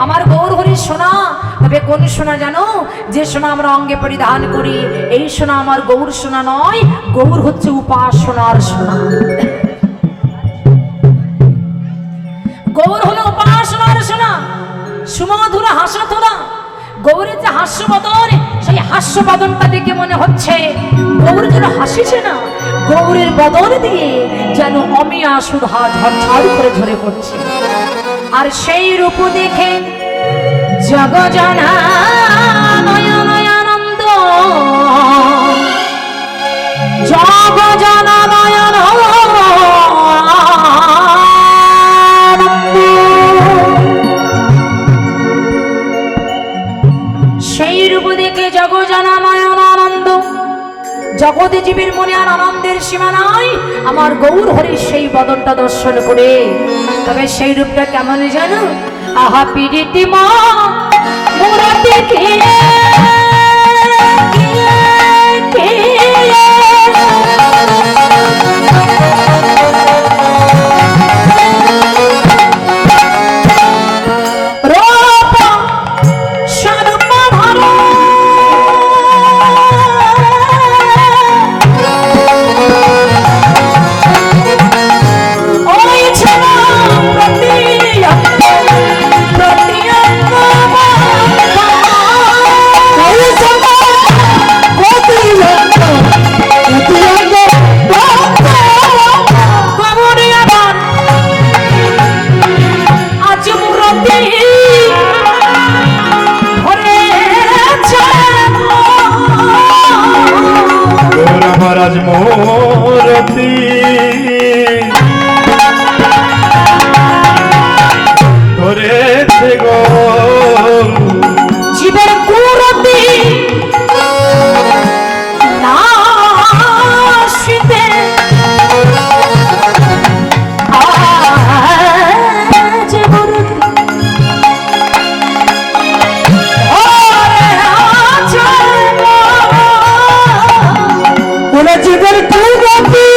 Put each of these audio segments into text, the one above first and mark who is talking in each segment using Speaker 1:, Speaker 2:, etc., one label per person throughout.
Speaker 1: আমার গৌর হরি সোনা। তবে কোন সোনা জানো? যে সোনা আমরা অঙ্গে পরিধান করি, এই সোনা আমার গৌর সোনা নয়। গৌর হচ্ছে উপাসনার সোনা। গৌর হলো উপাসনার সোনা, সুমধুর হাস্যধরা। গৌরের যে হাস্যবদন, সেই হাস্যবদনটা দেখে মনে হচ্ছে গৌর যেন হাসিছে না, গৌরের বদন দিয়ে যেন অমিয়া সুধা ঝরঝর করে ঝরে পড়ছে। আর সেই রূপ দেখে জগজনা নয়নানন্দ, জগজনা নয়ন সেই রূপ দেখে জগজনা নয়ন আনন্দ। জগতে জীবের মনে আর আনন্দের সীমা নাই আমার গৌর হরির সেই বদনটা দর্শন করে। তবে সেই রূপটা কেমন জানো? আহা পিরিতি মা মোরা দেখে
Speaker 2: মোরতি ধরেছে গো
Speaker 1: জীবের কুরতি নাশিতে আজ বরতি ওরে আচ্ছা ওরে জীবের কুরতি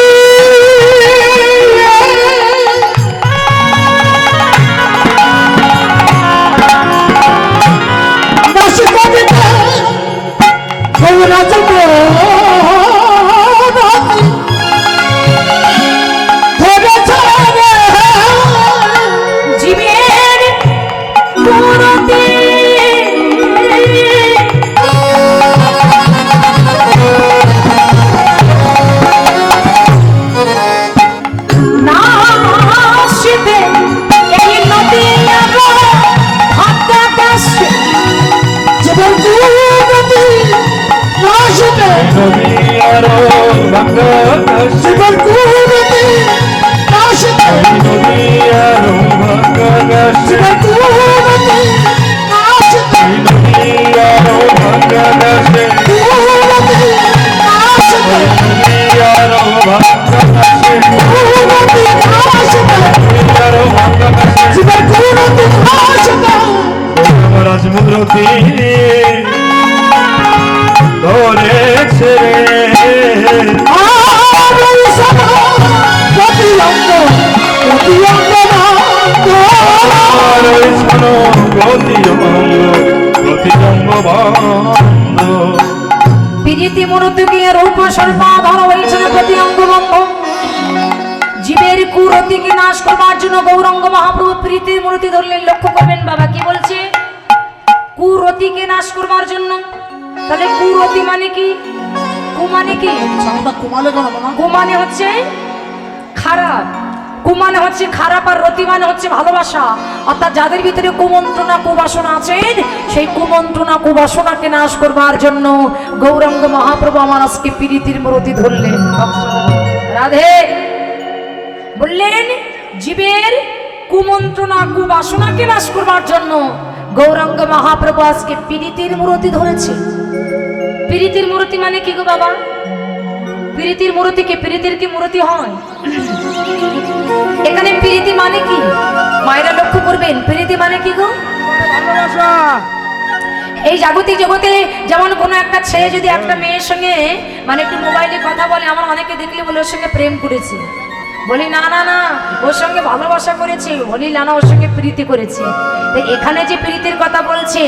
Speaker 2: রাজমূর্তি ধরেছে
Speaker 1: প্রীতি মূর্তি গিয়ে রূপ সর্বা ধরা হয়েছে প্রতি অঙ্গ বন্ধ। জীবের কুরতিকে নাশ করবার জন্য গৌরাঙ্গ মহাপ্রভু প্রীতির মূর্তি ধরলেন। লক্ষ্য করবেন বাবা কি বলছে? কুরতিকে নাশ করবার জন্য। তাহলে কুরতি মানে কি? কু মানে কি? কু মানে হচ্ছে খারাপ, কু মানে হচ্ছে খারাপ, আর রতি মানে হচ্ছে ভালোবাসা। অর্থাৎ যাদের ভিতরে কুমন্ত্রণা কুবাসনা আছেন, সেই কুমন্ত্রণা কুবাসনাকে নাশ করবার জন্য গৌরাঙ্গ মহাপ্রভু আমার আজকে প্রীতির মূর্তি ধরলেন। রাধে বললেন জীবের কুমন্ত্রণা কুবাসনাকে নাশ করবার জন্য গৌরাঙ্গ মহাপ্রভু আজকে প্রীতির মূর্তি ধরেছে। প্রীতির মূর্তি মানে কি গো বাবা? প্রীতির মূর্তি কি? প্রীতির কি মূর্তি হয়? এখানে প্রীতি মানে কি মায়েরা লক্ষ্য করবেন? প্রীতি মানে কি গো?
Speaker 2: ভালোবাসা।
Speaker 1: এই জাগতিক জগতে যেমন কোনো একটা ছেলে যদি একটা মেয়ের সঙ্গে মানে একটু মোবাইলে কথা বলে, আমার অনেকে দেখলে বলে ওর সঙ্গে প্রেম করেছে। বলি না না না, ওর সঙ্গে ভালোবাসা করেছে। বলি না না, ওর সঙ্গে প্রীতি করেছে। তো এখানে যে প্রীতির কথা বলছে,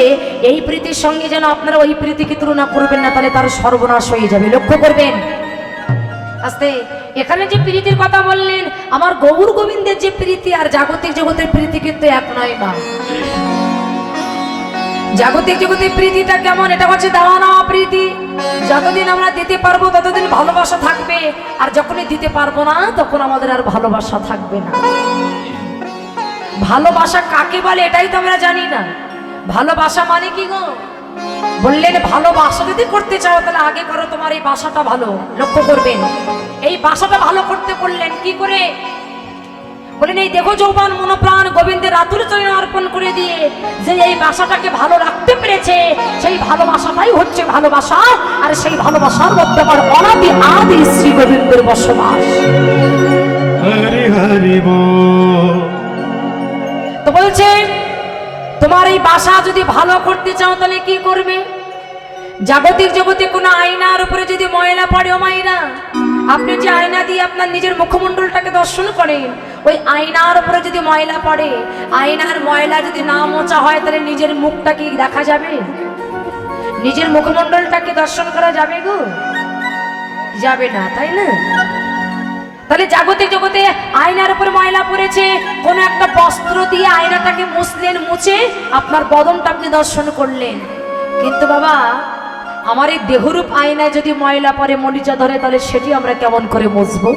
Speaker 1: এই প্রীতির সঙ্গে যেন আপনারা ওই প্রীতিকে তুলনা করবেন না, তাহলে তার সর্বনাশ হয়ে যাবে। লক্ষ্য করবেন আস্তে। এখানে যে প্রীতির কথা বললেন, আমার গৌর গোবিন্দের যে প্রীতি আর জাগতিক জগতের প্রীতি কিন্তু এক নয় মা। জাগতিক জগতের প্রীতিটা কেমন? এটা হচ্ছে দেওয়া নেওয়া প্রীতি। যতদিন আমরা দিতে পারবো ততদিন ভালোবাসা থাকবে, আর যখনই দিতে পারবো না তখন আমাদের আর ভালোবাসা থাকবে না। ভালোবাসা কাকে বলে এটাই তো আমরা জানি না। ভালোবাসা মানে কি গো? বললেন ভালোবাসা যদি করতে চাও তাহলে আগে করো তোমার এই বাসাটা ভালো। লক্ষ্য করবেন, এই বাসাটা ভালো করতে বললেন কি করে? বলেন এই দেখো যৌবন মনোপ্রাণ গোবিন্দের আতুর চরণে অর্পণ করে দিয়ে যে এই বাসাটাকে ভালো রাখতে পেরেছে, সেই ভালোবাসাটাই হচ্ছে ভালোবাসা। আর সেই ভালোবাসার মধ্যে আমার অনাদি আদি শ্রী গোবিন্দের বসবাস।
Speaker 2: হরি হরি বল।
Speaker 1: তো বলছে তোমার এই বাসা যদি ভালো করতে চাও তাহলে কি করবে? জাগতিক জগতে কোনো আয়নার উপরে যদি ময়লা পড়ে, ও মাইরা আপনি যে আয়না দিয়ে আপনার নিজের মুখমণ্ডলটাকে দর্শন করেন, ওই আয়নার উপরে যদি ময়লা পড়ে, আয়নার ময়লা যদি না মোছা হয় তাহলে নিজের মুখটা কি দেখা যাবে? নিজের মুখমণ্ডলটাকে দর্শন করা যাবে গো? যাবে না, তাই না? তাহলে জাগতিক জগতে আয়নার উপরে ময়লা পড়েছে, কোন একটা বস্ত্র দিয়ে আয়নাটাকে মুছলেন, মুছে আপনার বদনটা আপনি দর্শন করলেন। কিন্তু বাবা আমার এই দেহরূপ আয়নায় যদি ময়লা পড়ে, মরিচা ধরে, তাহলে সেটি আমরা কেমন করে মুছবো?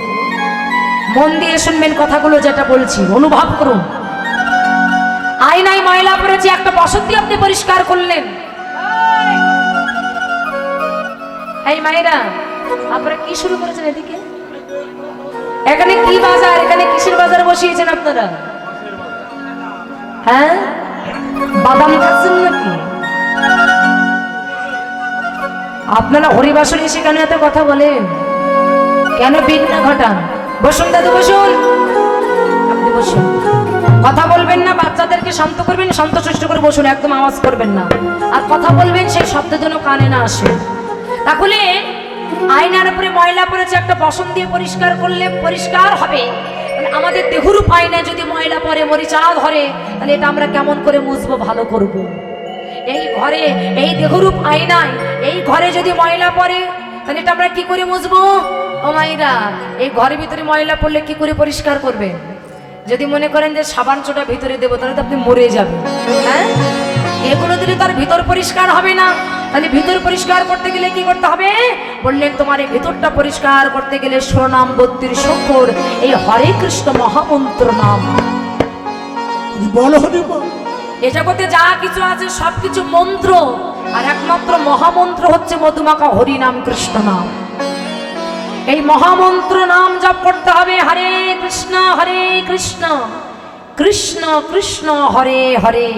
Speaker 1: মন দিয়ে শুনবেন কথাগুলো, যেটা বলছি অনুভব করুন। আয়নায় ময়লা পড়েছে, একটা বসত দিয়ে আপনি পরিষ্কার করলেন। এই মায়েরা আপনারা কি শুরু করেছেন এদিকে? এখানে কি বাজার? এখানে কিসের বাজার বসিয়েছেন আপনারা? হ্যাঁ, বাদাম খাচ্ছেন নাকি আপনারা? হরিবাসরে এসে কেন এত কথা বলেন? কেন বিঘ্ন ঘটান? বসুন দাদু, বসুন। আপনি বসুন, কথা বলবেন না, বাচ্চাদেরকে শান্ত করবেন, শান্তশিষ্ট করে বসুন, একদম আওয়াজ করবেন না। আর কথা বলবেন সেই শব্দ যেন কানে না আসে। তাহলে আয়নার উপরে ময়লা পড়েছে, একটা বসন দিয়ে পরিষ্কার করলে পরিষ্কার হবে। আমাদের দেহরূপ আয়নায় যদি ময়লা পড়ে, মরিচা ধরে, তাহলে এটা আমরা কেমন করে মুছবো, ভালো করব? এই ঘরে, এই দেহরূপ আয়নায়, এই ঘরে যদি ময়লা পড়ে তাহলে এটা আমরা কি করে মুছবো? ও মাইরা, এই ঘরের ভিতরে ময়লা পড়লে কি করে পরিষ্কার করবেন? যদি মনে করেন যে সাবান চোটা ভিতরে দেবো, তাহলে তো আপনি মরে যাবেন। হ্যাঁ, এগুলো দিলে তার ভিতর পরিষ্কার হবে না। তাহলে ভিতর পরিষ্কার করতে গেলে কি করতে হবে? বললেন তোমার এই ভিতরটা পরিষ্কার করতে গেলে সুনাম 32 অক্ষর, এই হরে কৃষ্ণ মহামন্ত্র নাম বলো। এ জগতে যা কিছু আছে সবকিছু মন্ত্র, আর একমাত্র মহামন্ত্র হচ্ছে মধুমাখা হরি নাম, কৃষ্ণ নাম। এই মহামন্ত্র নাম জপ করতে হবে। হরে কৃষ্ণ কৃষ্ণ কৃষ্ণ হরে হরে,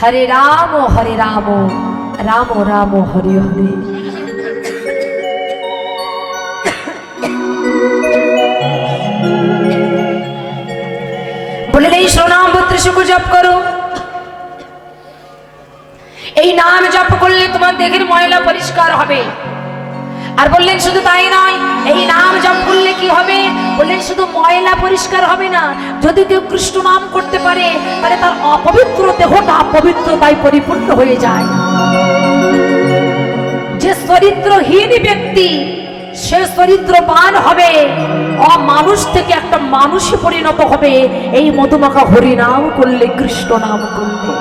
Speaker 1: হরে রাম রাম রাম হরে হরে। বললেন এই সুনাম 32 জপ করো। এই নাম জপ করলে তোমার দেহের ময়লা পরিষ্কার হবে। আর বললেন শুধু তাই নয়, এই নাম জপ করলে কি হবে? বললেন শুধু ময়লা পরিষ্কার হবে না, যদি কেউ কৃষ্ণ নাম করতে পারে তাহলে তার অপবিত্র দেহটা পবিত্রতায় পরিপূর্ণ হয়ে যায়। যে চরিত্রহীন ব্যক্তি সে চরিত্রবান হবে, অমানুষ থেকে একটা মানুষে পরিণত হবে এই মধুমাখা হরি নাম করলে, কৃষ্ণ নাম করলে।